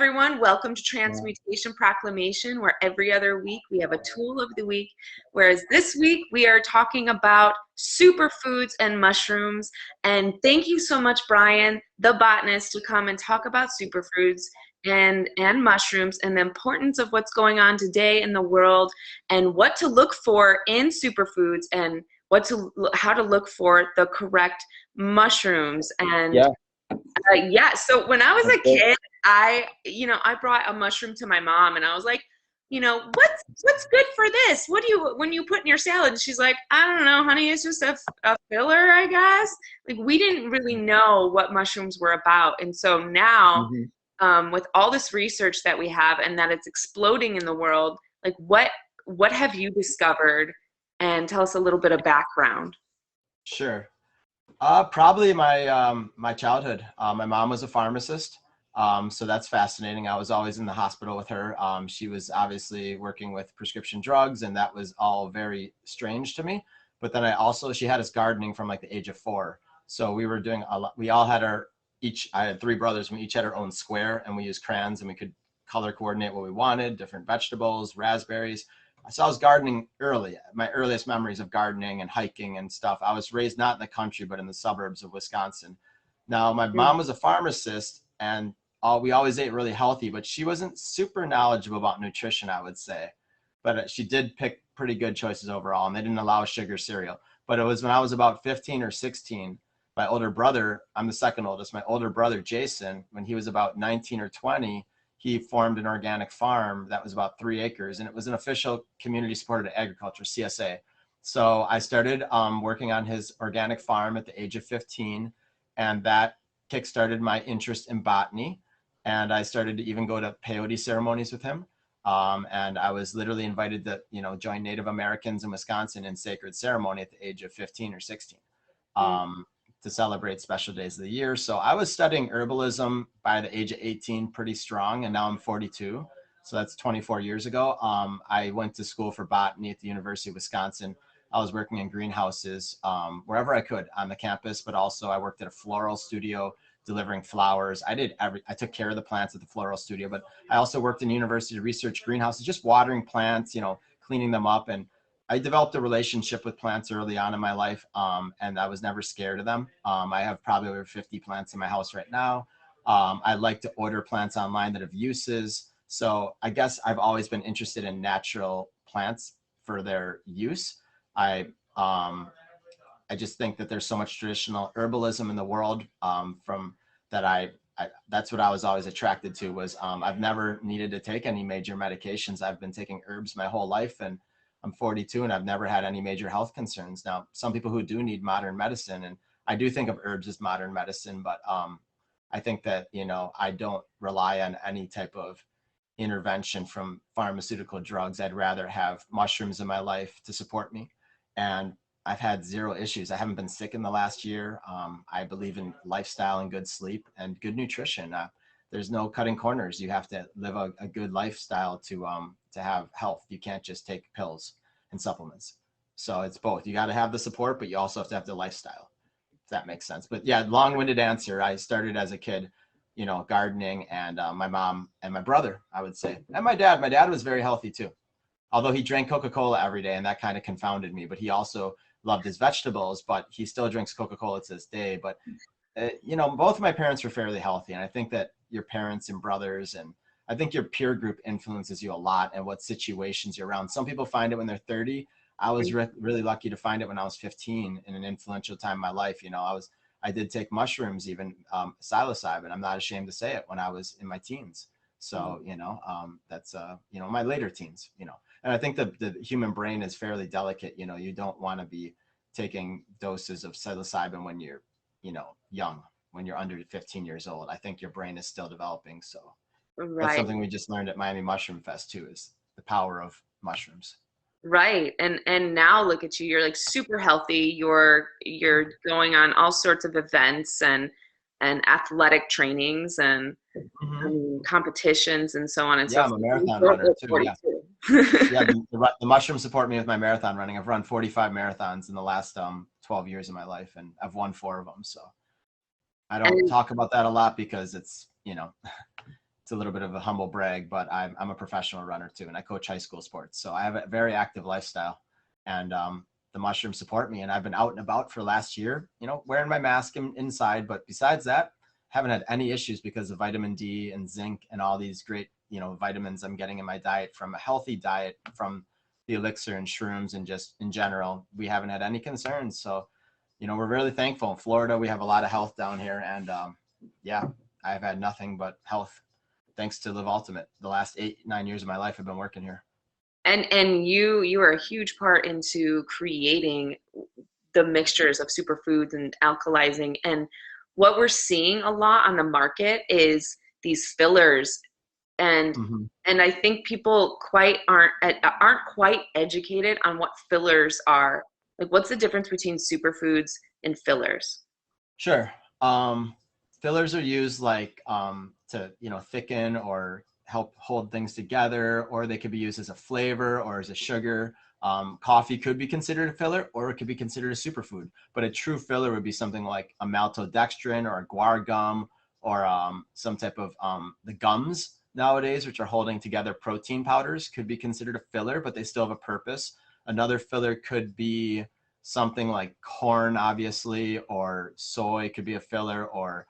everyone. Welcome to Transmutation Proclamation, where every other week we have a tool of the week. Whereas this week we are talking about superfoods and mushrooms. And thank you so much, Bryan, the botanist, to come and talk about superfoods and mushrooms and the importance of what's going on today in the world and what to look for in superfoods and how to look for the correct mushrooms. And so when I was a kid, I brought a mushroom to my mom and I was like, what's good for this? When you put in your salad? And she's like, I don't know, honey, it's just a filler, I guess. Like, we didn't really know what mushrooms were about. And so now, with all this research that we have and that it's exploding in the world, like what have you discovered? And tell us a little bit of background. Sure. Probably my childhood. My mom was a pharmacist, so that's fascinating. I was always in the hospital with her. She was obviously working with prescription drugs, and that was all very strange to me. But then she had us gardening from like the age of 4. So we were doing a lot. We all had I had 3 brothers, and we each had our own square, and we used crayons, and we could color coordinate what we wanted, different vegetables, raspberries. So I was gardening early. My earliest memories of gardening and hiking and stuff. I was raised not in the country, but in the suburbs of Wisconsin. Now, my mom was a pharmacist, and we always ate really healthy, but she wasn't super knowledgeable about nutrition, I would say. But she did pick pretty good choices overall, and they didn't allow sugar cereal. But it was when I was about 15 or 16, my older brother, I'm the second oldest, my older brother, Jason, when he was about 19 or 20, he formed an organic farm that was about 3 acres, and it was an official community supported agriculture, CSA. So I started working on his organic farm at the age of 15, and that kickstarted my interest in botany. And I started to even go to peyote ceremonies with him. And I was literally invited to, join Native Americans in Wisconsin in sacred ceremony at the age of 15 or 16. To celebrate special days of the year. So I was studying herbalism by the age of 18 pretty strong, and now I'm 42. So that's 24 years ago. I went to school for botany at the University of Wisconsin. I was working in greenhouses wherever I could on the campus, but also I worked at a floral studio delivering flowers. I took care of the plants at the floral studio, but I also worked in university research greenhouses, just watering plants, cleaning them up. And I developed a relationship with plants early on in my life, and I was never scared of them. I have probably over 50 plants in my house right now. I like to order plants online that have uses. So I guess I've always been interested in natural plants for their use. I just think that there's so much traditional herbalism in the world that's what I was always attracted to was I've never needed to take any major medications. I've been taking herbs my whole life, and I'm 42 and I've never had any major health concerns. Now, some people who do need modern medicine, and I do think of herbs as modern medicine, but I think that, I don't rely on any type of intervention from pharmaceutical drugs. I'd rather have mushrooms in my life to support me. And I've had 0 issues. I haven't been sick in the last year. I believe in lifestyle and good sleep and good nutrition. There's no cutting corners. You have to live a good lifestyle to have health. You can't just take pills and supplements. So it's both. You got to have the support, but you also have to have the lifestyle, if that makes sense. But yeah, long-winded answer. I started as a kid, gardening, and my mom and my brother, I would say, and my dad. My dad was very healthy too, although he drank Coca-Cola every day, and that kind of confounded me. But he also loved his vegetables, but he still drinks Coca-Cola to this day. But both of my parents were fairly healthy, and I think that your parents and brothers, and I think your peer group influences you a lot and what situations you're around. Some people find it when they're 30. I was really lucky to find it when I was 15 in an influential time in my life. I did take mushrooms, even psilocybin. I'm not ashamed to say it, when I was in my teens. So, that's, my later teens, and I think the human brain is fairly delicate. You don't want to be taking doses of psilocybin when you're, young, when you're under 15 years old. I think your brain is still developing. So that's something we just learned at Miami Mushroom Fest too, is the power of mushrooms. Right. And now look at you, you're like super healthy. You're going on all sorts of events and athletic trainings and competitions and so on and so forth. Yeah, I'm a marathon runner too. Yeah. The mushrooms support me with my marathon running. I've run 45 marathons in the last 12 years of my life, and I've won 4 of them. So I don't talk about that a lot because it's, it's a little bit of a humble brag, but I'm a professional runner too, and I coach high school sports. So I have a very active lifestyle, and the mushrooms support me. And I've been out and about for the last year, wearing my mask inside. But besides that, haven't had any issues because of vitamin D and zinc and all these great, vitamins I'm getting in my diet from a healthy diet, from the elixir and shrooms, and just in general, we haven't had any concerns. So, we're really thankful. In Florida, we have a lot of health down here, and yeah, I've had nothing but health thanks to Live Ultimate. The last 8-9 years of my life I've been working here. And you are a huge part into creating the mixtures of superfoods and alkalizing. And what we're seeing a lot on the market is these fillers. And Mm-hmm. and I think people aren't quite educated on what fillers are. Like, what's the difference between superfoods and fillers? Sure. Fillers are used like to thicken or help hold things together, or they could be used as a flavor or as a sugar. Coffee could be considered a filler, or it could be considered a superfood. But a true filler would be something like a maltodextrin or a guar gum, or some type of the gums nowadays, which are holding together protein powders, could be considered a filler, but they still have a purpose. Another filler could be something like corn, obviously, or soy could be a filler, or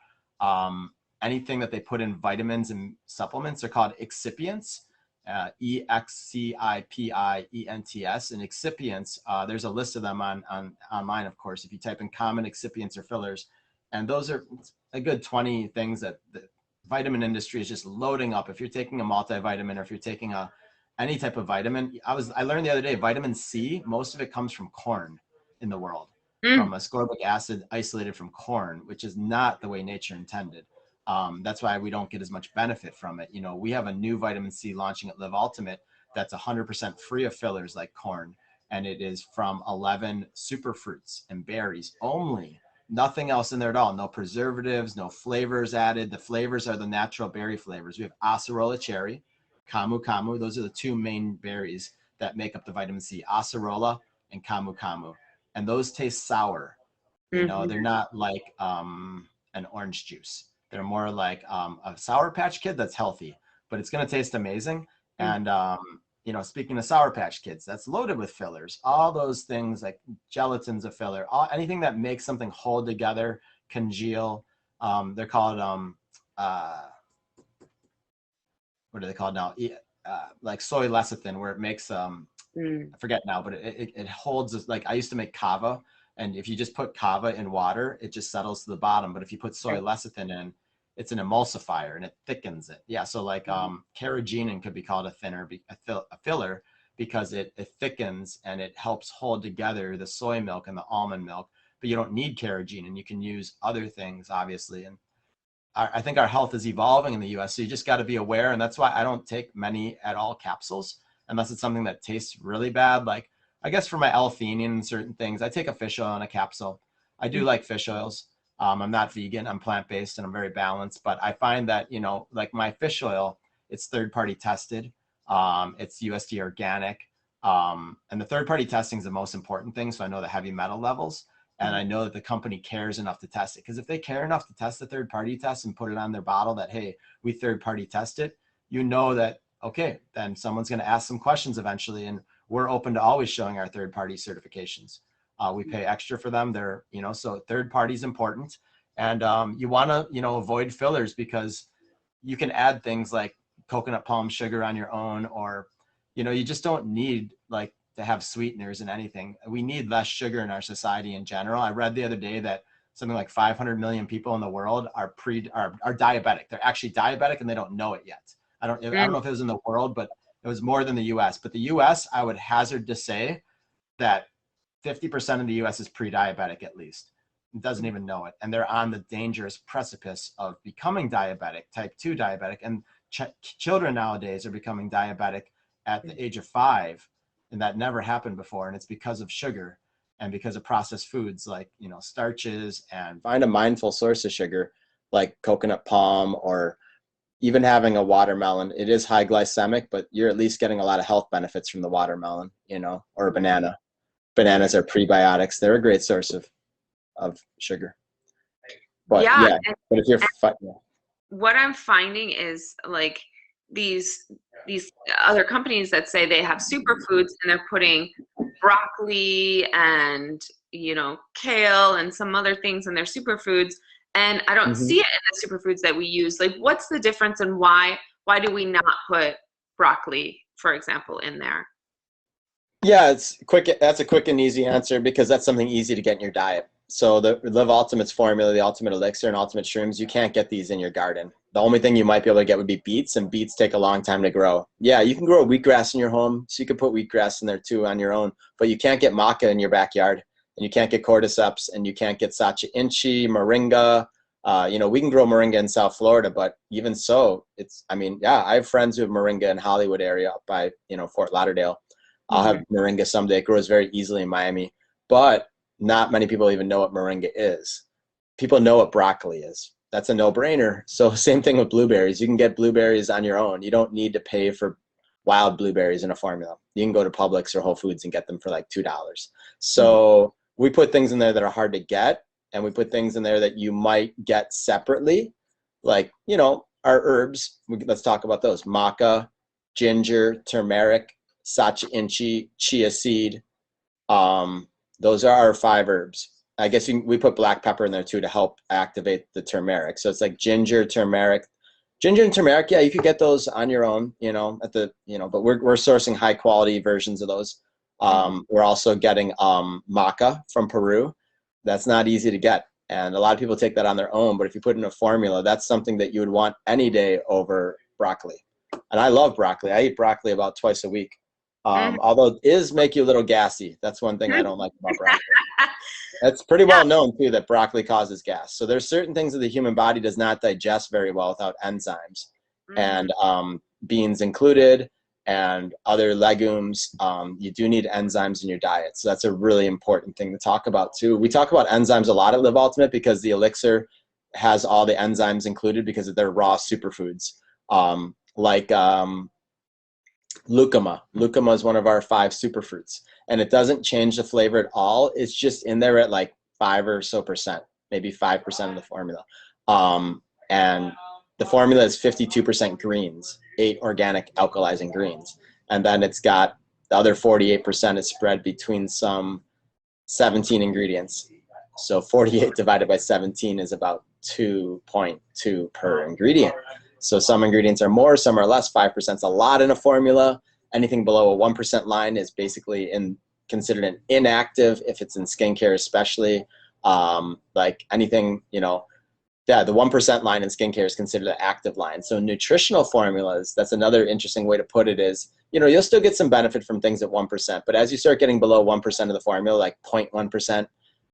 anything that they put in vitamins and supplements are called excipients, Excipients. And excipients, there's a list of them online, of course, if you type in common excipients or fillers. And those are a good 20 things that the vitamin industry is just loading up. If you're taking a multivitamin, or if you're taking any type of vitamin, I learned the other day, vitamin C, most of it comes from corn in the world, Mm. from ascorbic acid isolated from corn, which is not the way nature intended. That's why we don't get as much benefit from it. We have a new vitamin C launching at Live Ultimate that's 100% free of fillers like corn, and it is from 11 superfruits and berries only. Nothing else in there at all. No preservatives, no flavors added. The flavors are the natural berry flavors. We have acerola cherry, camu camu. Those are the two main berries that make up the vitamin C, acerola and camu camu. And those taste sour. Mhm. They're not like an orange juice. They're more like a Sour Patch Kid that's healthy, but it's going to taste amazing. Mhm. And, speaking of Sour Patch Kids, that's loaded with fillers. All those things like gelatin's a filler. Anything that makes something hold together, congeal. They're called, what are they called now? Like soy lecithin, where it makes, I Mm. forget now, but it holds, like I used to make kava. And if you just put kava in water, it just settles to the bottom. But if you put soy lecithin in, it's an emulsifier and it thickens it. Yeah. So like carrageenan could be called a filler, because it thickens and it helps hold together the soy milk and the almond milk. But you don't need carrageenan. You can use other things, obviously. And I think our health is evolving in the US. So you just got to be aware. And that's why I don't take many at all capsules, unless it's something that tastes really bad. Like, I guess for my L-theanine and certain things, I take a fish oil in a capsule. I do like fish oils. I'm not vegan, I'm plant-based, and I'm very balanced. But I find that, like my fish oil, it's third-party tested. It's USDA organic. And the third-party testing is the most important thing. So I know the heavy metal levels. And I know that the company cares enough to test it. Because if they care enough to test the third-party test and put it on their bottle that, hey, we third-party test it, that, okay, then someone's going to ask some questions eventually. And we're open to always showing our third-party certifications. We pay extra for them. They're, so third-party is important. And you want to, avoid fillers, because you can add things like coconut palm sugar on your own, or, you just don't need like to have sweeteners in anything. We need less sugar in our society in general. I read the other day that something like 500 million people in the world are diabetic. They're actually diabetic and they don't know it yet. I don't know if it was in the world, but it was more than the US. But the US, I would hazard to say that 50% of the US is pre-diabetic at least. It doesn't even know it. And they're on the dangerous precipice of becoming diabetic, type 2 diabetic. And children nowadays are becoming diabetic at the age of 5. And that never happened before. And it's because of sugar and because of processed foods like, starches. And find a mindful source of sugar like coconut palm, or even having a watermelon. It is high glycemic, but you're at least getting a lot of health benefits from the watermelon, or a banana. Bananas are prebiotics. They're a great source of sugar. But Yeah, yeah, but if you're what I'm finding is like these other companies that say they have superfoods and they're putting broccoli and kale and some other things in their superfoods, and I don't Hmm. see it in the superfoods that we use. Like, what's the difference, and why do we not put broccoli, for example, in there? Yeah, it's quick. That's a quick and easy answer because that's something easy to get in your diet. So the Live Ultimates formula, the Ultimate Elixir, and Ultimate Shrooms, you can't get these in your garden. The only thing you might be able to get would be beets, and beets take a long time to grow. Yeah, you can grow wheatgrass in your home, so you can put wheatgrass in there too on your own, but you can't get maca in your backyard, and you can't get cordyceps, and you can't get sacha inchi, moringa. We can grow moringa in South Florida, but even so, I mean, yeah, I have friends who have moringa in Hollywood area up by, Fort Lauderdale. I'll Mhm. have moringa someday. It grows very easily in Miami, but not many people even know what moringa is. People know what broccoli is. That's a no-brainer. So same thing with blueberries. You can get blueberries on your own. You don't need to pay for wild blueberries in a formula. You can go to Publix or Whole Foods and get them for like $2. Mhm. So we put things in there that are hard to get, and we put things in there that you might get separately, like, our herbs. Let's talk about those. Maca, ginger, turmeric, sacha inchi, chia seed. Um, those are our 5 herbs. I guess we put black pepper in there too to help activate the turmeric. So it's like ginger and turmeric. Yeah, you could get those on your own, but we're sourcing high quality versions of those. Mhm. We're also getting maca from Peru. That's not easy to get. And a lot of people take that on their own, but if you put in a formula, that's something that you would want any day over broccoli. And I love broccoli. I eat broccoli about twice a week. Mhm. Although it is make you a little gassy. That's one thing I don't like about broccoli. It's pretty Yeah. well known too that broccoli causes gas. So there's certain things that the human body does not digest very well without enzymes, Mhm. and beans included, and other legumes. You do need enzymes in your diet, so that's a really important thing to talk about too. We talk about enzymes a lot at Live Ultimate because the elixir has all the enzymes included because of their raw superfoods, like lucuma. Lucuma is one of our 5 superfruits, and it doesn't change the flavor at all. It's just in there at like 5 or so percent, maybe 5% of the formula. And the formula is 52% greens, 8 organic alkalizing greens, and then it's got the other 48% is spread between some 17 ingredients. So 48 divided by 17 is about 2.2 per ingredient. So some ingredients are more, some are less. 5% is a lot in a formula. Anything below a 1% line is basically considered an inactive if it's in skincare, especially. Like anything, yeah, the 1% line in skincare is considered an active line. So nutritional formulas, that's another interesting way to put it is, you'll still get some benefit from things at 1%, but as you start getting below 1% of the formula, like 0.1%,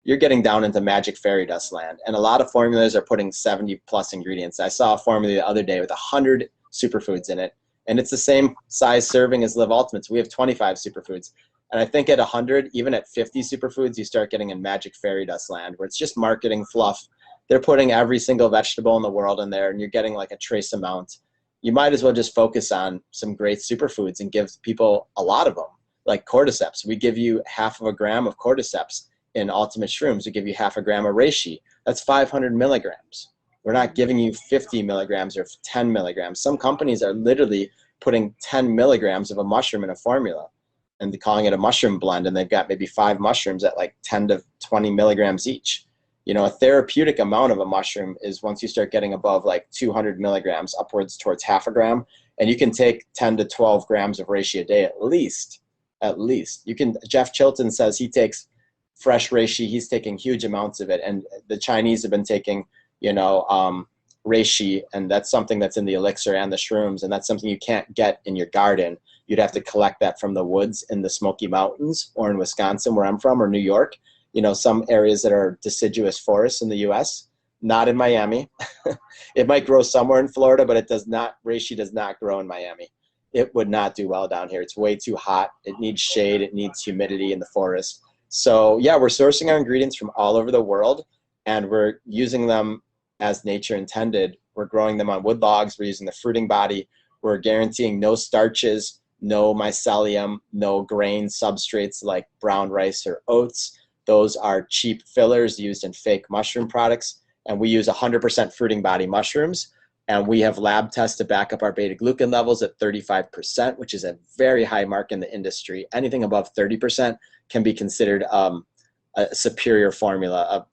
you're getting down into magic fairy dust land. And a lot of formulas are putting 70 plus ingredients. I saw a formula the other day with 100 superfoods in it, and it's the same size serving as Live Ultimates. We have 25 superfoods. And I think at 100, even at 50 superfoods, you start getting in magic fairy dust land where it's just marketing fluff. They're putting every single vegetable in the world in there, and you're getting like a trace amount. You might as well just focus on some great superfoods and give people a lot of them, like cordyceps. We give you half of a gram of cordyceps in Ultimate Shrooms. We give you half a gram of reishi. That's 500 milligrams. We're not giving you 50 milligrams or 10 milligrams. Some companies are literally putting 10 milligrams of a mushroom in a formula and calling it a mushroom blend, and they've got maybe 5 mushrooms at like 10 to 20 milligrams each. A therapeutic amount of a mushroom is once you start getting above like 200 milligrams upwards towards half a gram, and you can take 10 to 12 grams of reishi a day at least. At least you can. Jeff Chilton says he takes fresh reishi. He's taking huge amounts of it, and the Chinese have been taking, reishi, and that's something that's in the elixir and the shrooms, and that's something you can't get in your garden. You'd have to collect that from the woods in the Smoky Mountains or in Wisconsin, where I'm from, or New York. Some areas that are deciduous forests in the U.S., not in Miami. It might grow somewhere in Florida, but reishi does not grow in Miami. It would not do well down here. It's way too hot. It needs shade. It needs humidity in the forest. So yeah, we're sourcing our ingredients from all over the world, and we're using them as nature intended. We're growing them on wood logs. We're using the fruiting body. We're guaranteeing no starches, no mycelium, no grain substrates like brown rice or oats. Those are cheap fillers used in fake mushroom products. And we use 100% fruiting body mushrooms. And we have lab tests to back up our beta-glucan levels at 35%, which is a very high mark in the industry. Anything above 30% can be considered a superior formula,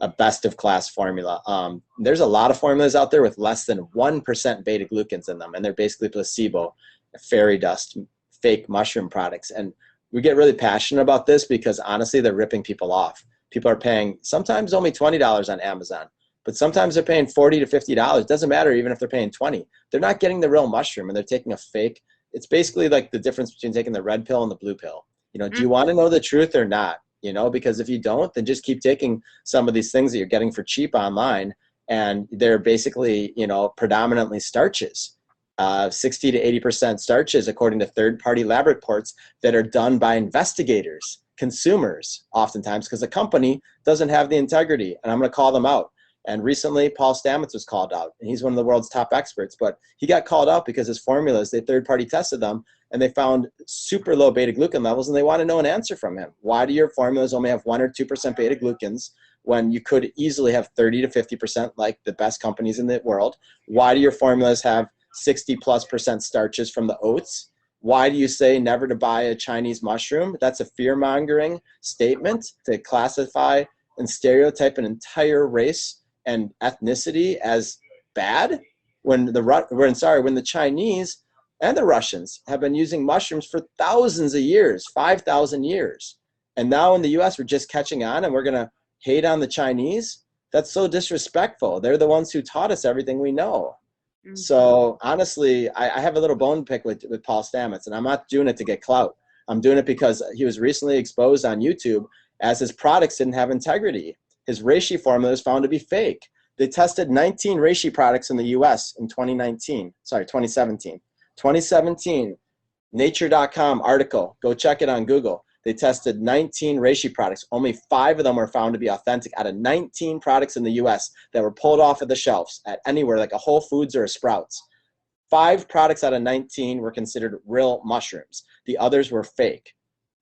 a best of class formula. There's a lot of formulas out there with less than 1% beta glucans in them, and they're basically placebo, fairy dust, fake mushroom products. And we get really passionate about this because honestly, they're ripping people off. People are paying sometimes only $20 on Amazon, but sometimes they're paying $40 to $50. It doesn't matter even if they're paying 20. They're not getting the real mushroom, and they're taking a fake. It's basically like the difference between taking the red pill and the blue pill. You know, do you want to know the truth or not? You know, because if you don't, then just keep taking some of these things that you're getting for cheap online, and they're basically, you know, predominantly starches, 60 to 80% starches, according to third-party lab reports that are done by investigators, consumers, oftentimes, because the company doesn't have the integrity, and I'm going to call them out. And recently, Paul Stamets was called out, and he's one of the world's top experts, but he got called out because his formulas, they third-party tested them, and they found super low beta-glucan levels, and they want to know an answer from him. Why do your formulas only have 1 or 2% beta-glucans when you could easily have 30 to 50% like the best companies in the world? Why do your formulas have 60+% starches from the oats? Why do you say never to buy a Chinese mushroom? That's a fear-mongering statement to classify and stereotype an entire race and ethnicity as bad when the Chinese and the Russians have been using mushrooms for thousands of years, 5,000 years. And now in the US, we're just catching on and we're going to hate on the Chinese? That's so disrespectful. They're the ones who taught us everything we know. Mm-hmm. So honestly, I have a little bone to pick with Paul Stamets, and I'm not doing it to get clout. I'm doing it because he was recently exposed on YouTube as his products didn't have integrity. His reishi formula was found to be fake. They tested 19 reishi products in the US in 2017. 2017, nature.com article. Go check it on Google. They tested 19 reishi products. Only 5 of them were found to be authentic out of 19 products in the US that were pulled off of the shelves at anywhere like a Whole Foods or a Sprouts. 5 products out of 19 were considered real mushrooms. The others were fake.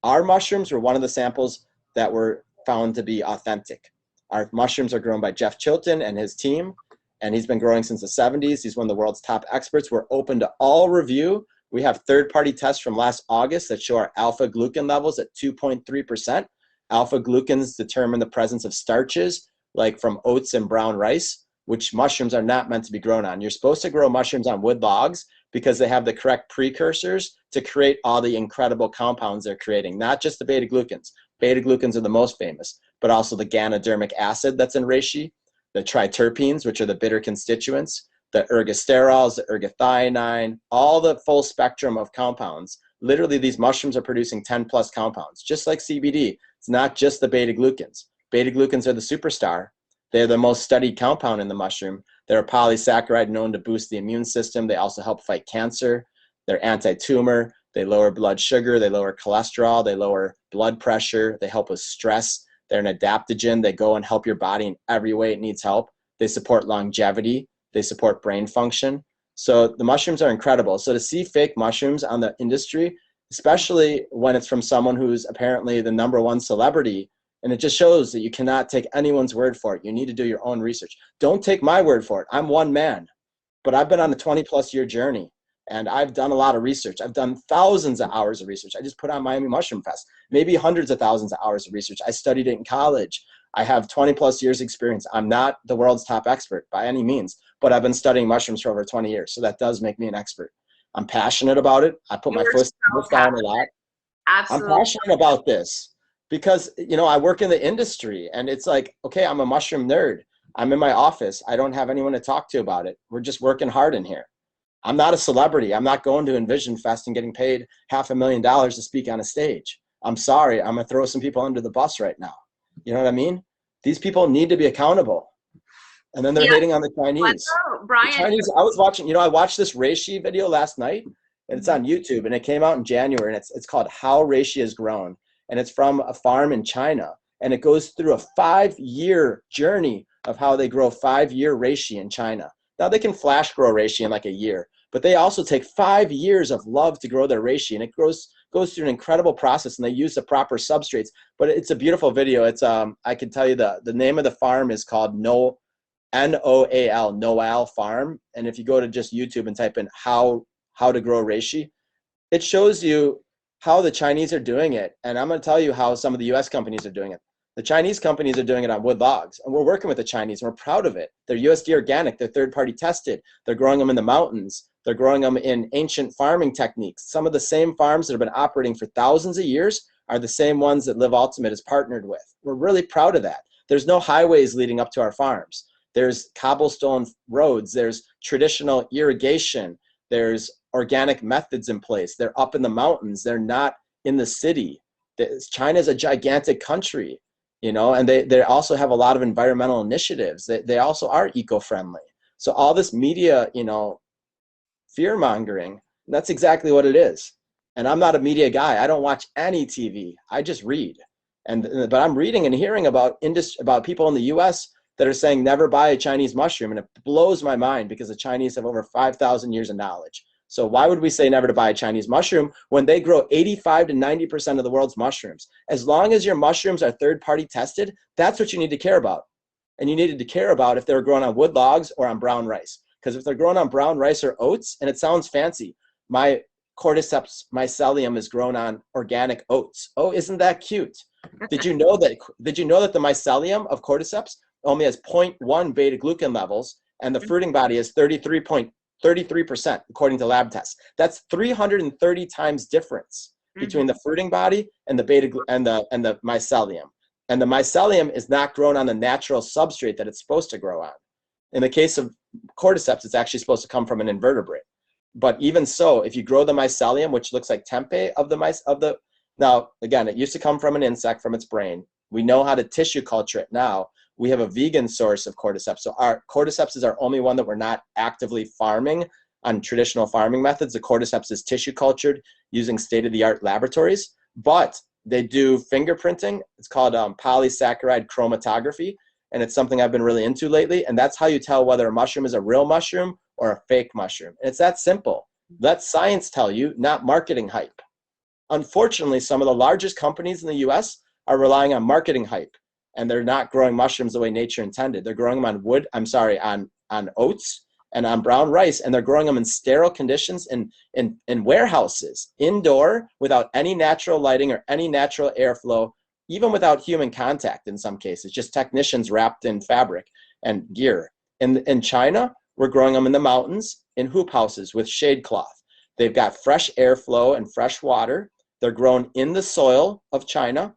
Our mushrooms were one of the samples that were found to be authentic. Our mushrooms are grown by Jeff Chilton and his team, and he's been growing since the 70s. He's one of the world's top experts. We're open to all review. We have third-party tests from last August that show our alpha-glucan levels at 2.3%. Alpha-glucans determine the presence of starches, like from oats and brown rice, which mushrooms are not meant to be grown on. You're supposed to grow mushrooms on wood logs because they have the correct precursors to create all the incredible compounds they're creating, not just the beta-glucans. Beta-glucans are the most famous, but also the ganodermic acid that's in reishi, the triterpenes, which are the bitter constituents, the ergosterols, the ergothioneine, all the full spectrum of compounds. Literally, these mushrooms are producing 10 plus compounds, just like CBD. It's not just the beta-glucans. Beta-glucans are the superstar. They're the most studied compound in the mushroom. They're a polysaccharide known to boost the immune system. They also help fight cancer. They're anti-tumor. They lower blood sugar. They lower cholesterol. They lower blood pressure. They help with stress. They're an adaptogen. They go and help your body in every way it needs help. They support longevity. They support brain function. So the mushrooms are incredible. So to see fake mushrooms on the industry, especially when it's from someone who's apparently the #1 celebrity, and it just shows that you cannot take anyone's word for it. You need to do your own research. Don't take my word for it. I'm one man, but I've been on a 20+ year journey, and I've done a lot of research. I've done thousands of hours of research. I just put on Miami Mushroom Fest, maybe hundreds of thousands of hours of research. I studied it in college. I have 20+ years experience. I'm not the world's top expert by any means, but I've been studying mushrooms for over 20 years. So that does make me an expert. I'm passionate about it. I put my foot down a lot. Absolutely. I'm passionate about this because, you know, I work in the industry, and it's like, okay, I'm a mushroom nerd. I'm in my office. I don't have anyone to talk to about it. We're just working hard in here. I'm not a celebrity. I'm not going to Envision Fest and getting paid $500,000 to speak on a stage. I'm sorry. I'm going to throw some people under the bus right now. You know what I mean? These people need to be accountable. And then they're hating on the Chinese. Brian. The Chinese, I was watching, you know, I watched this reishi video last night, and it's on YouTube, and it came out in January, and it's called How Reishi is Grown. And it's from a farm in China. And it goes through a 5-year journey of how they grow 5-year reishi in China. Now they can flash grow reishi in like a year, but they also take 5 years of love to grow their reishi, and it goes through an incredible process, and they use the proper substrates. But it's a beautiful video. It's I can tell you the name of the farm is called Noal, Noal Farm. And if you go to just YouTube and type in how to grow reishi, it shows you how the Chinese are doing it. And I'm going to tell you how some of the US companies are doing it. The Chinese companies are doing it on wood logs, and we're working with the Chinese, and we're proud of it. They're USD organic, they're third-party tested, they're growing them in the mountains, they're growing them in ancient farming techniques. Some of the same farms that have been operating for thousands of years are the same ones that Live Ultimate is partnered with. We're really proud of that. There's no highways leading up to our farms. There's cobblestone roads, there's traditional irrigation, there's organic methods in place. They're up in the mountains, they're not in the city. China's a gigantic country. You know, and they also have a lot of environmental initiatives. They also are eco-friendly. So all this media, you know, fear-mongering, that's exactly what it is. And I'm not a media guy. I don't watch any TV. I just read. But I'm reading and hearing about people in the US that are saying never buy a Chinese mushroom. And it blows my mind because the Chinese have over 5,000 years of knowledge. So why would we say never to buy a Chinese mushroom when they grow 85 to 90% of the world's mushrooms? As long as your mushrooms are third-party tested, that's what you need to care about. And you needed to care about if they were grown on wood logs or on brown rice. Because if they're grown on brown rice or oats, and it sounds fancy, my cordyceps mycelium is grown on organic oats. Oh, isn't that cute? Did you know that the mycelium of cordyceps only has 0.1 beta glucan levels, and the fruiting body is 33% according to lab tests? That's 330 times difference between the fruiting body and the beta and the mycelium. And the mycelium is not grown on the natural substrate that it's supposed to grow on. In the case of cordyceps, it's actually supposed to come from an invertebrate. But even so, if you grow the mycelium, which looks like tempeh now again, it used to come from an insect, from its brain. We know how to tissue culture it now. We have a vegan source of cordyceps. So our cordyceps is our only one that we're not actively farming on traditional farming methods. The cordyceps is tissue cultured using state-of-the-art laboratories, but they do fingerprinting. It's called polysaccharide chromatography, and it's something I've been really into lately. And that's how you tell whether a mushroom is a real mushroom or a fake mushroom. And it's that simple. Let science tell you, not marketing hype. Unfortunately, some of the largest companies in the US are relying on marketing hype, and they're not growing mushrooms the way nature intended. They're growing them on oats and on brown rice, and they're growing them in sterile conditions in warehouses, indoor, without any natural lighting or any natural airflow, even without human contact in some cases, just technicians wrapped in fabric and gear. In China, we're growing them in the mountains in hoop houses with shade cloth. They've got fresh airflow and fresh water. They're grown in the soil of China,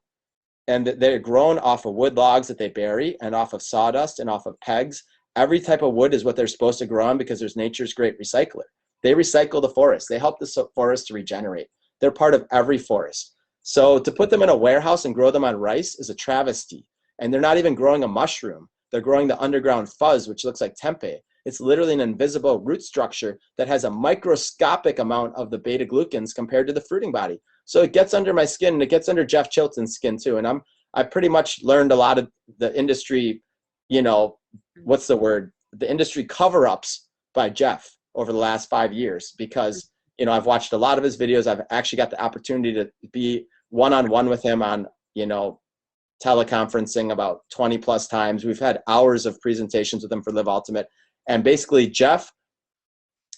and they're grown off of wood logs that they bury and off of sawdust and off of pegs. Every type of wood is what they're supposed to grow on because there's nature's great recycler. They recycle the forest. They help the forest to regenerate. They're part of every forest. So to put them in a warehouse and grow them on rice is a travesty. And they're not even growing a mushroom. They're growing the underground fuzz, which looks like tempeh. It's literally an invisible root structure that has a microscopic amount of the beta glucans compared to the fruiting body. So it gets under my skin, and it gets under Jeff Chilton's skin too. And I pretty much learned a lot of the industry, you know, what's the word? The industry cover-ups by Jeff over the last 5 years because, you know, I've watched a lot of his videos. I've actually got the opportunity to be one-on-one with him on, you know, teleconferencing about 20 plus times. We've had hours of presentations with him for Live Ultimate. And basically, Jeff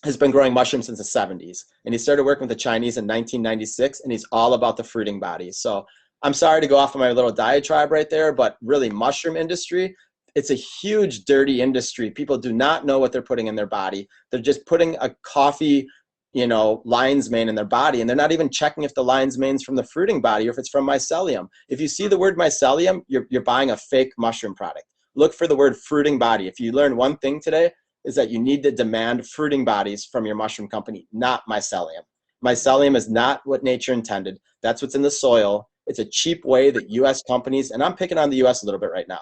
has been growing mushrooms since the 70s. And he started working with the Chinese in 1996, and he's all about the fruiting body. So I'm sorry to go off on my little diatribe right there, but really mushroom industry, it's a huge, dirty industry. People do not know what they're putting in their body. They're just putting a coffee, you know, lion's mane in their body, and they're not even checking if the lion's mane's from the fruiting body or if it's from mycelium. If you see the word mycelium, you're buying a fake mushroom product. Look for the word fruiting body. If you learn one thing today, is that you need to demand fruiting bodies from your mushroom company, not mycelium. Mycelium is not what nature intended. That's what's in the soil. It's a cheap way that US companies, and I'm picking on the US a little bit right now,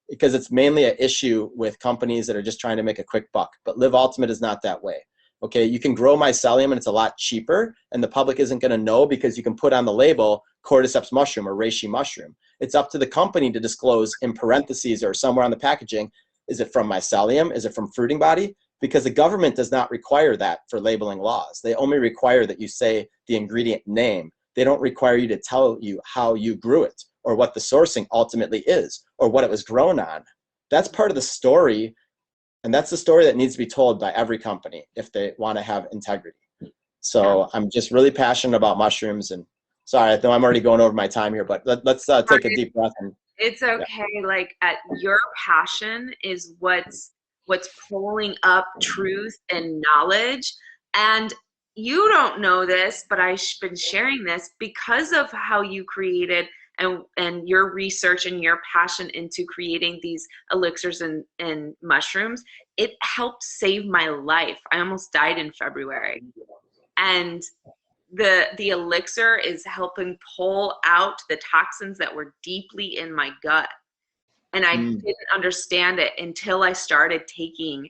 because it's mainly an issue with companies that are just trying to make a quick buck. But Live Ultimate is not that way. Okay, you can grow mycelium and it's a lot cheaper, and the public isn't going to know because you can put on the label cordyceps mushroom or reishi mushroom. It's up to the company to disclose in parentheses or somewhere on the packaging, is it from mycelium? Is it from fruiting body? Because the government does not require that for labeling laws. They only require that you say the ingredient name. They don't require you to tell you how you grew it or what the sourcing ultimately is or what it was grown on. That's part of the story And that's the story that needs to be told by every company if they want to have integrity. So I'm just really passionate about mushrooms. And sorry, I know I'm already going over my time here, but let's take a deep breath. And it's okay. Like your passion is what's pulling up truth and knowledge. And you don't know this, but I've been sharing this because of how you created and your research and your passion into creating these elixirs and mushrooms. It helped save my life. I almost died in February. And the elixir is helping pull out the toxins that were deeply in my gut. And I didn't understand it until I started taking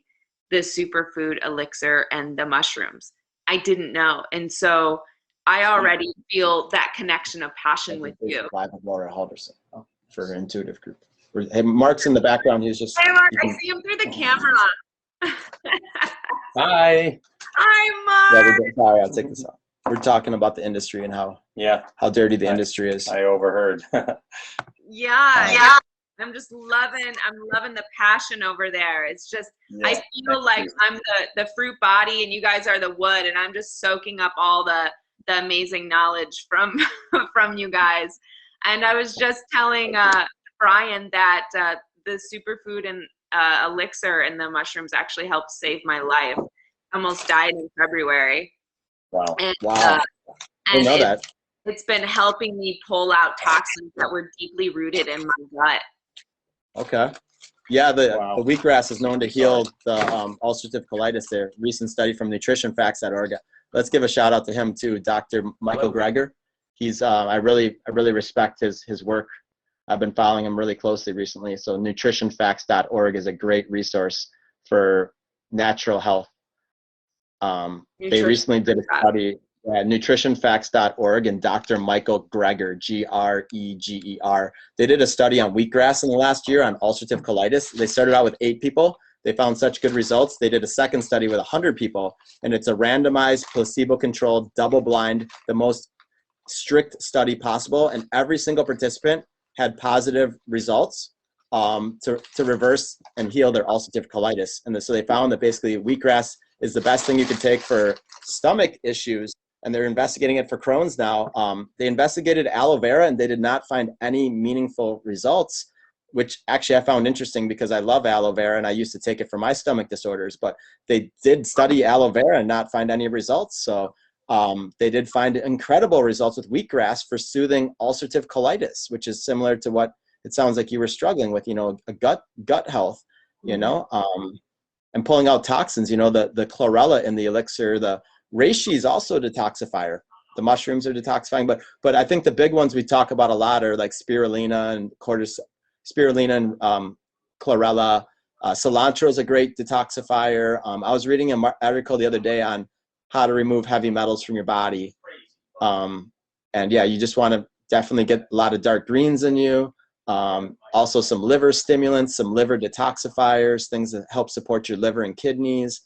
the superfood elixir and the mushrooms. I didn't know. And so I already feel that connection of passion with you. Live with Laura Halverson for Intuitive Group. Hey, Mark's in the background. He's just. Hey, Mark, I see him through the camera. Hi. Hi, Mark. Yeah, sorry, I'll take this off. We're talking about the industry and how dirty the industry is. I overheard. Yeah. I'm loving the passion over there. It's just, I feel like I'm the fruit body and you guys are the wood, and I'm just soaking up all the amazing knowledge from from you guys. And I was just telling Bryan that the superfood and elixir and the mushrooms actually helped save my life. Almost died in February. Wow. And, wow. I know that. It's been helping me pull out toxins that were deeply rooted in my gut. Okay. Yeah, the wheatgrass is known to heal the ulcerative colitis. There, recent study from nutritionfacts.org. Let's give a shout out to him too, Dr. Michael Greger. He's I really respect his work. I've been following him really closely recently. So nutritionfacts.org is a great resource for natural health. They recently did a study at nutritionfacts.org, and Dr. Michael Greger, Greger, they did a study on wheatgrass in the last year on ulcerative colitis. They started out with 8 people. They found such good results. They did a second study with 100 people, and it's a randomized, placebo-controlled, double-blind, the most strict study possible, and every single participant had positive results to reverse and heal their ulcerative colitis. And so they found that basically wheatgrass is the best thing you could take for stomach issues, and they're investigating it for Crohn's now. They investigated aloe vera, and they did not find any meaningful results, which actually I found interesting because I love aloe vera, and I used to take it for my stomach disorders, but they did study aloe vera and not find any results. So they did find incredible results with wheatgrass for soothing ulcerative colitis, which is similar to what it sounds like you were struggling with, a gut health, and pulling out toxins, the chlorella in the elixir, the reishi is also a detoxifier. The mushrooms are detoxifying, but I think the big ones we talk about a lot are like spirulina and chlorella. Cilantro is a great detoxifier. I was reading an article the other day on how to remove heavy metals from your body. And yeah, you just want to definitely get a lot of dark greens in you. Also some liver stimulants, some liver detoxifiers, things that help support your liver and kidneys.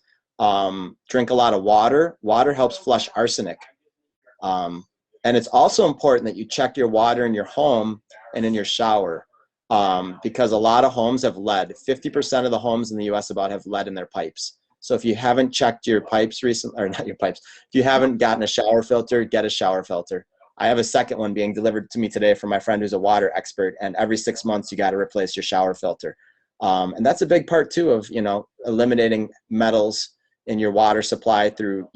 Drink a lot of water. Water helps flush arsenic. And it's also important that you check your water in your home and in your shower, because a lot of homes have lead. 50% of the homes in the US about have lead in their pipes. So if you haven't checked your pipes recently, or not your pipes, if you haven't gotten a shower filter, get a shower filter. I have a second one being delivered to me today from my friend who's a water expert, and every 6 months you got to replace your shower filter. And that's a big part too of, eliminating metals in your water supply through,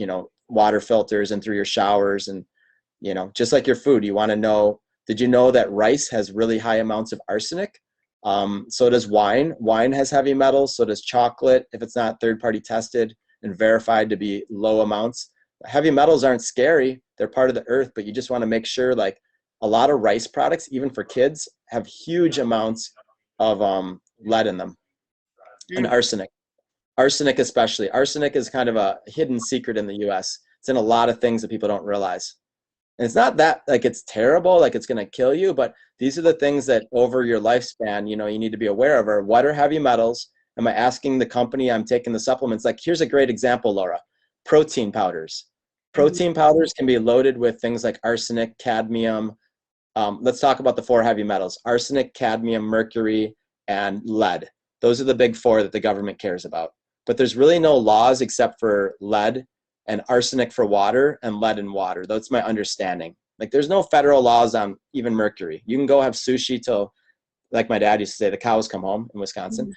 water filters and through your showers. And, just like your food, you want to know, did you know that rice has really high amounts of arsenic? So does wine. Wine has heavy metals. So does chocolate, if it's not third-party tested and verified to be low amounts. Heavy metals aren't scary. They're part of the earth, but you just want to make sure, like a lot of rice products, even for kids, have huge amounts of lead in them and arsenic. Arsenic especially. Arsenic is kind of a hidden secret in the US. It's in a lot of things that people don't realize. And it's not that like it's terrible, like it's going to kill you, but these are the things that over your lifespan, you need to be aware of. Or what are heavy metals? Am I asking the company I'm taking the supplements? Like, here's a great example, Laura. Protein powders. Protein powders can be loaded with things like arsenic, cadmium. Let's talk about the 4 heavy metals: arsenic, cadmium, mercury, and lead. Those are the big four that the government cares about. But there's really no laws except for lead and arsenic for water and lead in water. That's my understanding. Like there's no federal laws on even mercury. You can go have sushi till, like my dad used to say, the cows come home in Wisconsin.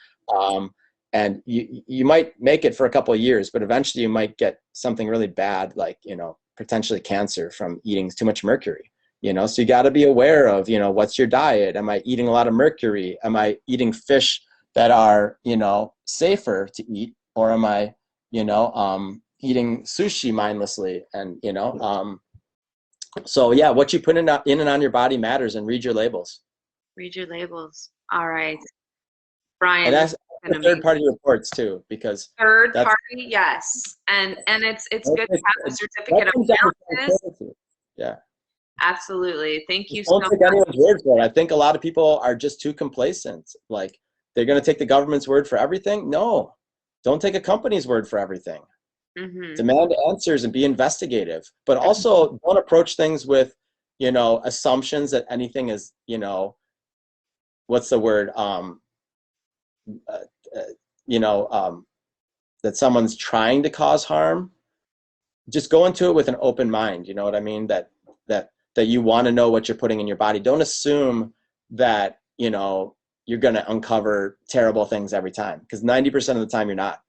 And you might make it for a couple of years, but eventually you might get something really bad, like, you know, potentially cancer from eating too much mercury. You know, so you got to be aware of, you know, what's your diet? Am I eating a lot of mercury? Am I eating fish that are, you know, safer to eat? Or am I, you know, eating sushi mindlessly? And, you know, so yeah, what you put in and on your body matters, and read your labels. Read your labels. All right. And Bryan, this that's has been third amazing. party reports too, because Third that's party, yes. And it's good to have the certificate of comes down to analysis. transparency. Yeah. Absolutely. Thank you Just so don't take much. anyone's word for it. I think a lot of people are just too complacent. Like they're going to take the government's word for everything. No, don't take a company's word for everything. Demand answers and be investigative, but also don't approach things with, you know, assumptions that anything is, you know, what's the word? Uh, you know, that someone's trying to cause harm. Just go into it with an open mind. You know what I mean? That you want to know what you're putting in your body. Don't assume that, you know, you're going to uncover terrible things every time, because 90% of the time you're not.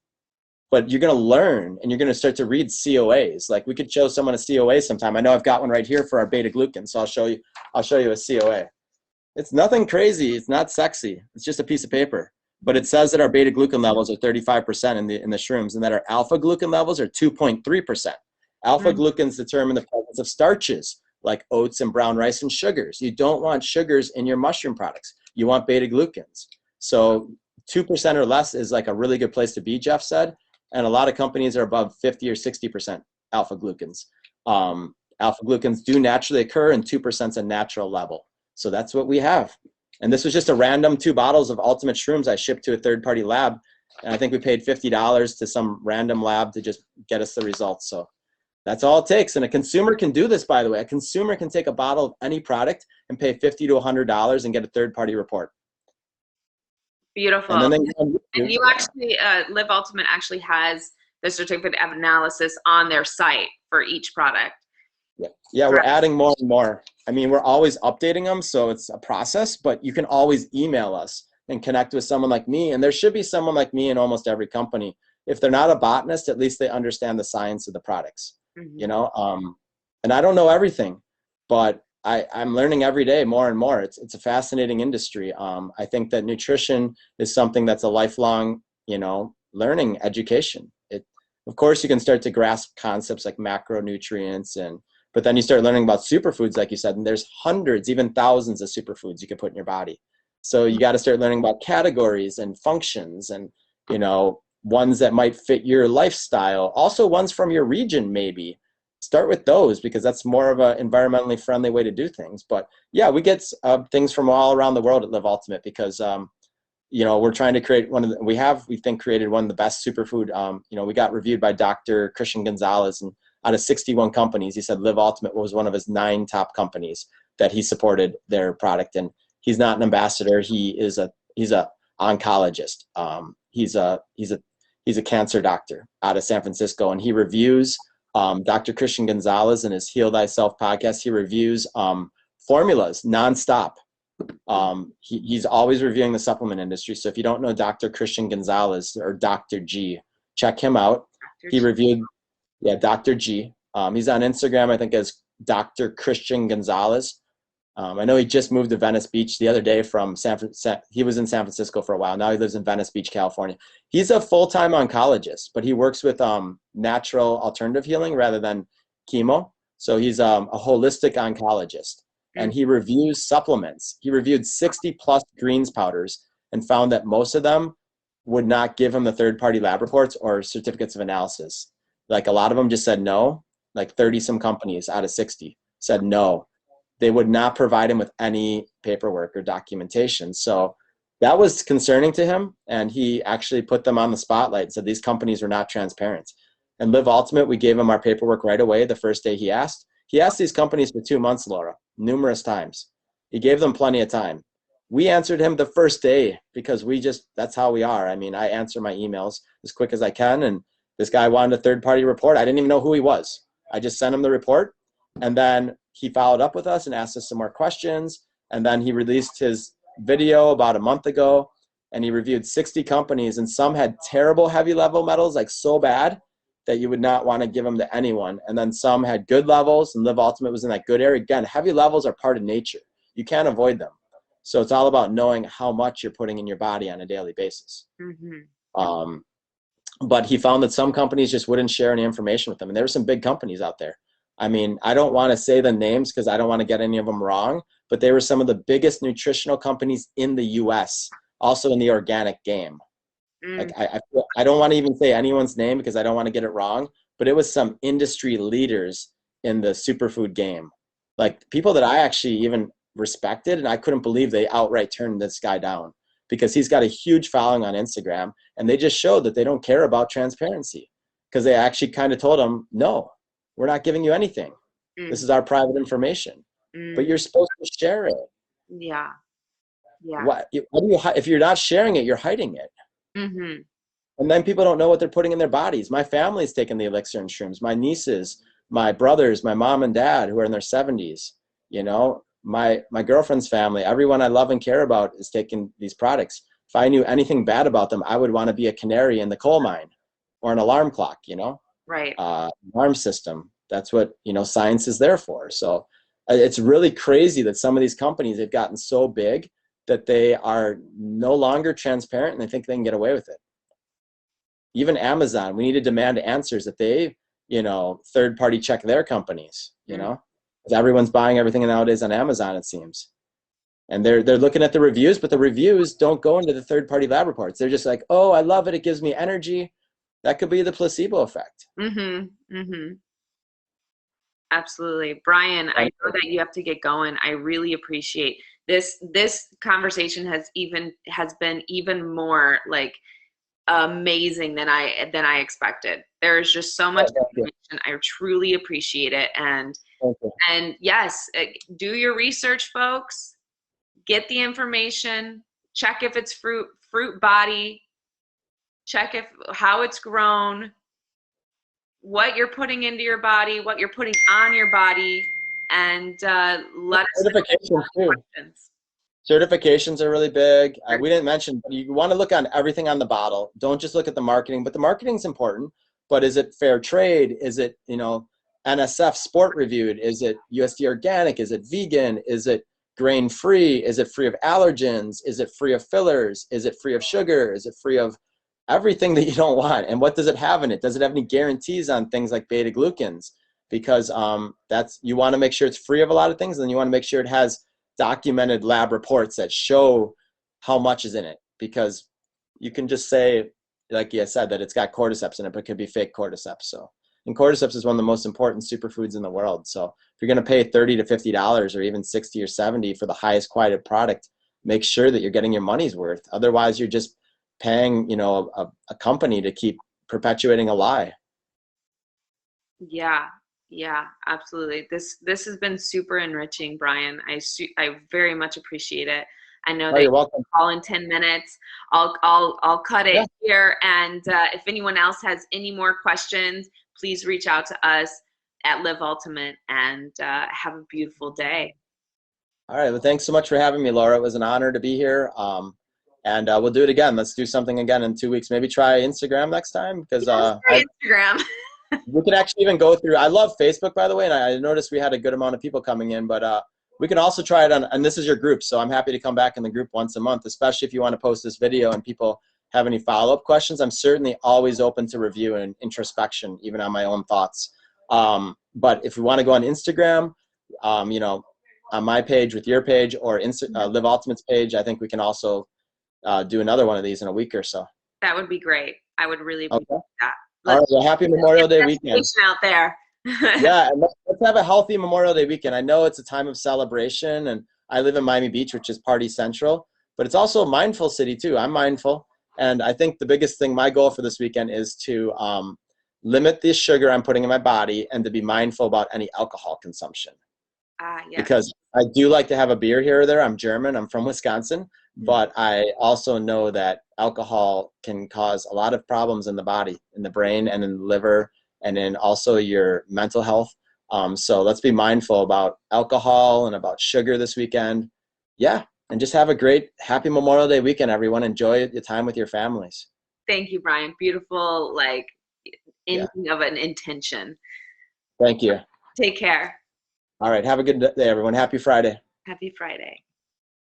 But you're going to learn, and you're going to start to read COAs. Like we could show someone a COA sometime. I know I've got one right here for our beta glucan, so I'll show you a COA. It's nothing crazy. It's not sexy. It's just a piece of paper. But it says that our beta glucan levels are 35% in the shrooms, and that our alpha glucan levels are 2.3%. Alpha glucans determine the presence of starches like oats and brown rice and sugars. You don't want sugars in your mushroom products. You want beta glucans. So 2% or less is like a really good place to be, Jeff said. And a lot of companies are above 50 or 60% alpha glucans. Alpha glucans do naturally occur, and 2% is a natural level. So that's what we have. And this was just a random 2 bottles of Ultimate Shrooms I shipped to a third-party lab. And I think we paid $50 to some random lab to just get us the results. So that's all it takes. And a consumer can do this, by the way. A consumer can take a bottle of any product and pay $50 to $100 and get a third-party report. Beautiful. And then and you actually, Live Ultimate actually has the certificate of analysis on their site for each product. Yeah, we're adding more and more. I mean, we're always updating them, so it's a process, but you can always email us and connect with someone like me. And there should be someone like me in almost every company. If they're not a botanist, at least they understand the science of the products, you know? And I don't know everything, but I'm learning every day more and more. It's a fascinating industry. I think that nutrition is something that's a lifelong, you know, learning education. Of course, you can start to grasp concepts like macronutrients, but then you start learning about superfoods, like you said, and there's hundreds, even thousands of superfoods you can put in your body. So you got to start learning about categories and functions, and, you know, ones that might fit your lifestyle. Also ones from your region, maybe. Start with those, because that's more of an environmentally friendly way to do things. But yeah, we get things from all around the world at Live Ultimate, because you know, we're trying to create we think created one of the best superfood. You know, we got reviewed by Dr. Christian Gonzalez, and out of 61 companies, he said Live Ultimate was one of his 9 top companies that he supported their product. And he's not an ambassador. He's a oncologist. He's a cancer doctor out of San Francisco, and he reviews Dr. Christian Gonzalez in his Heal Thyself podcast. He reviews formulas nonstop. He's always reviewing the supplement industry. So if you don't know Dr. Christian Gonzalez, or Dr. G, check him out. He reviewed, Dr. G. He's on Instagram, I think, as Dr. Christian Gonzalez. I know he just moved to Venice Beach the other day from he was in San Francisco for a while. Now he lives in Venice Beach, California. He's a full-time oncologist, but he works with natural alternative healing rather than chemo. So he's a holistic oncologist. And he reviews supplements. He reviewed 60 plus greens powders and found that most of them would not give him the third-party lab reports or certificates of analysis. Like a lot of them just said no. Like 30 some companies out of 60 said no. They would not provide him with any paperwork or documentation. So that was concerning to him. And he actually put them on the spotlight and said these companies were not transparent. And Live Ultimate, we gave him our paperwork right away the first day he asked. He asked these companies for 2 months, Laura, numerous times. He gave them plenty of time. We answered him the first day because that's how we are. I mean, I answer my emails as quick as I can. And this guy wanted a third-party report. I didn't even know who he was. I just sent him the report. And then he followed up with us and asked us some more questions. And then he released his video about a month ago, and he reviewed 60 companies, and some had terrible heavy level metals, like so bad that you would not want to give them to anyone. And then some had good levels, and Live Ultimate was in that good area. Again, heavy levels are part of nature. You can't avoid them. So it's all about knowing how much you're putting in your body on a daily basis. But he found that some companies just wouldn't share any information with them. And there were some big companies out there. I mean, I don't want to say the names because I don't want to get any of them wrong, but they were some of the biggest nutritional companies in the US, also in the organic game. Like I don't want to even say anyone's name because I don't want to get it wrong, but it was some industry leaders in the superfood game. Like people that I actually even respected, and I couldn't believe they outright turned this guy down because he's got a huge following on Instagram, and they just showed that they don't care about transparency because they actually kind of told him, no, we're not giving you anything. This is our private information, but you're supposed to share it. Yeah. What do you, if you're not sharing it, you're hiding it. And then people don't know what they're putting in their bodies. My family's taken the elixir and shrooms. My nieces, my brothers, my mom and dad who are in their 70s, you know, my girlfriend's family, everyone I love and care about is taking these products. If I knew anything bad about them, I would want to be a canary in the coal mine or an alarm clock, you know, right. Alarm system. That's what, you know, science is there for. So it's really crazy that some of these companies have gotten so big that they are no longer transparent and they think they can get away with it. Even Amazon, we need to demand answers that they, you know, third party check their companies, you know, because everyone's buying everything nowadays on Amazon, it seems. And they're looking at the reviews, but the reviews don't go into the third party lab reports. They're just like, oh, I love it. It gives me energy. That could be the placebo effect. Absolutely. Bryan, I know that you have to get going. I really appreciate this conversation has been even more like amazing than I expected. There's just so much information. I truly appreciate it. And yes, do your research, folks. Get the information. Check if it's fruit body. Check how it's grown, what you're putting into your body, what you're putting on your body, and let us know questions. Certifications are really big. We didn't mention, but you want to look on everything on the bottle. Don't just look at the marketing, but the marketing's important. But is it fair trade? Is it, you know, NSF sport reviewed? Is it USD organic? Is it vegan? Is it grain free? Is it free of allergens? Is it free of fillers? Is it free of sugar? Is it free of everything that you don't want? And what does it have in it? Does it have any guarantees on things like beta glucans? Because you want to make sure it's free of a lot of things, and then you want to make sure it has documented lab reports that show how much is in it. Because you can just say, like you said, that it's got cordyceps in it, but it could be fake cordyceps. So, and cordyceps is one of the most important superfoods in the world. So if you're going to pay $30 to $50 or even 60 or 70 for the highest quality product, make sure that you're getting your money's worth. Otherwise, you're just paying, you know, a company to keep perpetuating a lie. Yeah, absolutely. This has been super enriching, Bryan. I very much appreciate it. I know that you're welcome. Call in 10 minutes. I'll cut it here. And if anyone else has any more questions, please reach out to us at Live Ultimate, and have a beautiful day. All right. Well, thanks so much for having me, Laura. It was an honor to be here. And we'll do it again. Let's do something again in 2 weeks. Maybe try Instagram next time, because Instagram. We could actually even go through. I love Facebook, by the way, and I noticed we had a good amount of people coming in. But we can also try it on. And this is your group, so I'm happy to come back in the group once a month, especially if you want to post this video and people have any follow-up questions. I'm certainly always open to review and introspection, even on my own thoughts. But if we want to go on Instagram, you know, on my page with your page, or Live Ultimate's page, I think we can also do another one of these in a week or so. That would be great. I would really appreciate that. All right, well, happy Memorial Day weekend. Out there. Yeah, and let's have a healthy Memorial Day weekend. I know it's a time of celebration, and I live in Miami Beach, which is party central, but it's also a mindful city too. I'm mindful, and I think the biggest thing, my goal for this weekend, is to limit the sugar I'm putting in my body and to be mindful about any alcohol consumption. Ah, yes. because I do like to have a beer here or there. I'm German. I'm from Wisconsin, Mm. but I also know that alcohol can cause a lot of problems in the body, in the brain, and in the liver, and in also your mental health. So let's be mindful about alcohol and about sugar this weekend. Yeah, and just have a great, happy Memorial Day weekend, everyone. Enjoy your time with your families. Thank you, Bryan. Beautiful, like Yeah, ending of an intention. thank you. Take care. All right, have a good day, everyone. Happy Friday. Happy Friday.